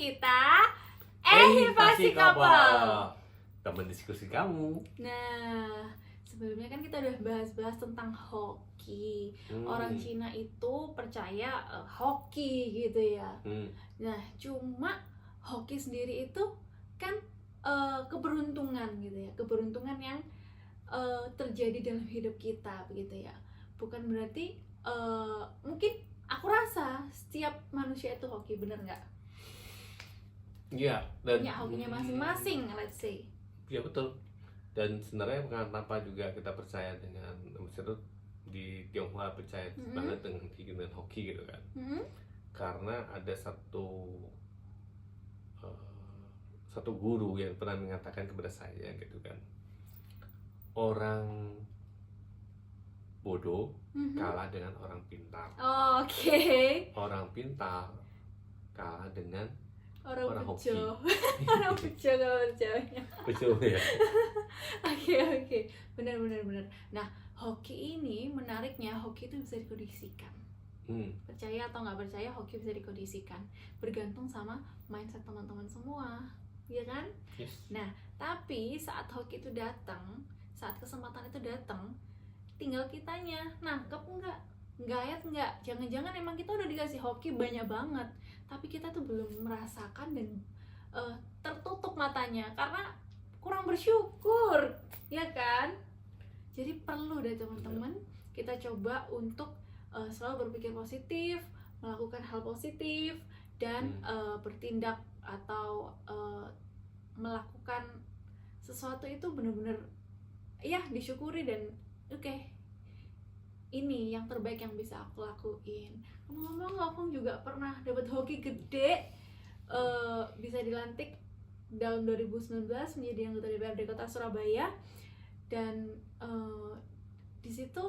kita Ehipasi Couple, teman diskusi kamu. Nah, sebelumnya kan kita udah bahas-bahas tentang hoki. Orang Cina itu percaya hoki gitu ya. Nah, cuma hoki sendiri itu kan keberuntungan gitu ya. Keberuntungan yang terjadi dalam hidup kita begitu ya. Bukan berarti mungkin aku rasa setiap manusia itu hoki, bener nggak? Iya, dan punya hokinya masing-masing, let's say. Iya betul. Dan sebenarnya kenapa juga kita percaya dengan misalnya di Tionghoa percaya banget dengan hoki gitu kan. Karena ada satu guru yang pernah mengatakan kepada saya gitu kan. Orang bodoh kalah dengan orang pintar. Oke. Orang pintar kalah dengan orang hoki. Orang bejo kalau Jawanya. Betul ya. Oke. Benar. Nah, hoki ini menariknya, hoki itu bisa dikondisikan. Percaya atau nggak percaya, hoki bisa dikondisikan. Bergantung sama mindset teman-teman semua, ya kan? Yes. Nah, tapi saat hoki itu datang, saat kesempatan itu datang, tinggal kitanya nangkep nggak, gayat nggak. Jangan-jangan emang kita udah dikasih hoki banyak banget, tapi kita tuh belum merasakan dan tertutup matanya karena kurang bersyukur, ya kan? Jadi perlu deh teman-teman kita coba untuk selalu berpikir positif, melakukan hal positif, dan bertindak atau melakukan sesuatu itu benar-benar ya disyukuri dan oke, ini yang terbaik yang bisa aku lakuin. Ngomong-ngomong, aku juga pernah dapat hoki gede, bisa dilantik tahun 2019 menjadi anggota DPRD Kota Surabaya. Dan di situ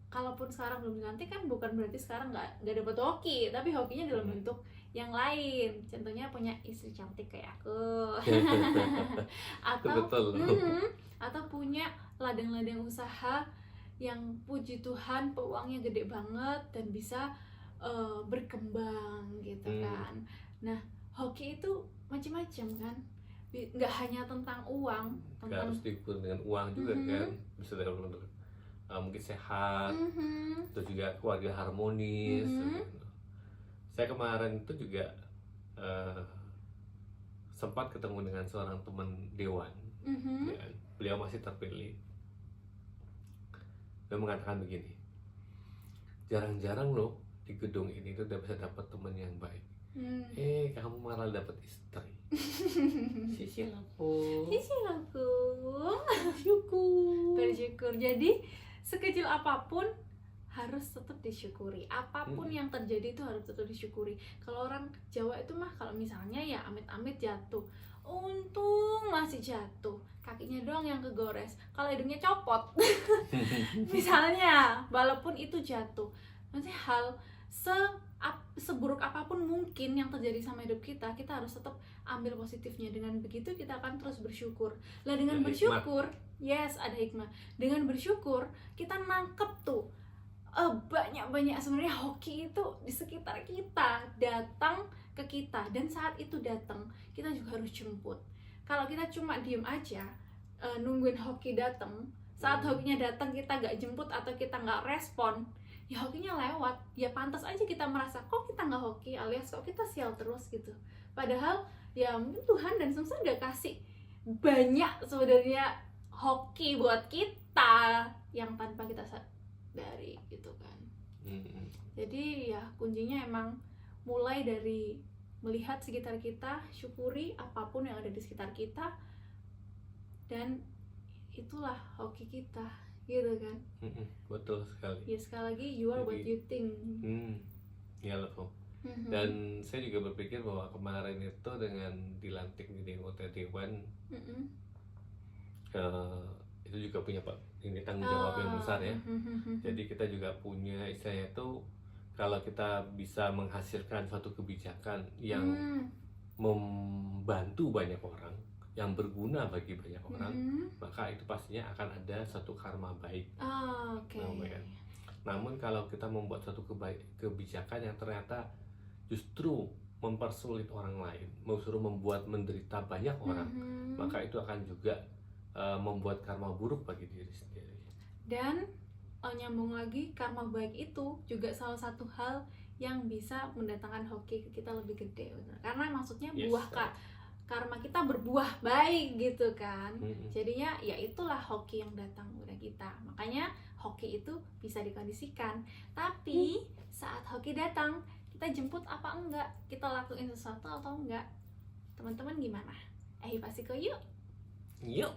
kalaupun sekarang belum dilantik kan bukan berarti sekarang nggak dapat hoki, tapi hokinya dalam bentuk yang lain. Contohnya punya istri cantik kayak aku. Atau punya ladang-ladang usaha yang puji Tuhan peluangnya gede banget dan bisa berkembang gitu kan. Nah, hoki itu macam-macam kan, nggak hanya tentang uang, harus diukur dengan uang juga kan. Bisa dalam bentuk mungkin sehat, terus juga keluarga harmonis. Saya kemarin itu juga sempat ketemu dengan seorang teman dewan, ya, beliau masih terpilih. Dia mengatakan begini, jarang-jarang loh di gedung ini tuh udah bisa dapat teman yang baik. Kamu malah dapat istri. Sisil aku. Bersyukur. Jadi sekecil apapun harus tetap disyukuri. Apapun yang terjadi itu harus tetap disyukuri. Kalau orang Jawa itu mah kalau misalnya ya amit-amit jatuh, untung masih jatuh, kakinya doang yang kegores, kalau hidungnya copot. Misalnya, walaupun itu jatuh, nanti hal seburuk apapun mungkin yang terjadi sama hidup kita harus tetap ambil positifnya. Dengan begitu kita akan terus bersyukur. Lah dengan bersyukur, yes, ada hikmah. Dengan bersyukur kita nangkep tuh banyak sebenarnya hoki itu di sekitar kita, datang ke kita, dan saat itu datang kita juga harus jemput. Kalau kita cuma diem aja nungguin hoki datang, saat hokinya datang kita gak jemput atau kita gak respon, ya hokinya lewat. Ya pantas aja kita merasa kok kita gak hoki, alias kok kita sial terus gitu. Padahal ya mungkin Tuhan dan semesta udah kasih banyak sebenarnya hoki buat kita yang tanpa kita sadari gitu kan. Jadi ya kuncinya emang mulai dari melihat sekitar kita, syukuri apapun yang ada di sekitar kita, dan itulah hoki kita gitu kan. Betul sekali. Ya sekali lagi, you are what you think. Ya loh. Dan saya juga berpikir bahwa kemarin itu dengan dilantik menjadi anggota dewan, itu juga punya tanggung jawab yang besar ya. Jadi kita juga punya istilahnya itu, kalau kita bisa menghasilkan suatu kebijakan yang membantu banyak orang, yang berguna bagi banyak orang, maka itu pastinya akan ada satu karma baik. Namun kalau kita membuat suatu kebijakan yang ternyata justru mempersulit orang lain, suruh membuat menderita banyak orang, maka itu akan juga membuat karma buruk bagi diri sendiri. Dan nyambung lagi, karma baik itu juga salah satu hal yang bisa mendatangkan hoki ke kita lebih gede, bener. Karena maksudnya buah karma kita berbuah baik gitu kan. Jadinya ya itulah hoki yang datang udah kita. Makanya hoki itu bisa dikondisikan. Tapi saat hoki datang, kita jemput apa enggak? Kita lakuin sesuatu atau enggak? Teman-teman gimana? Pasiko yuk. Yuk.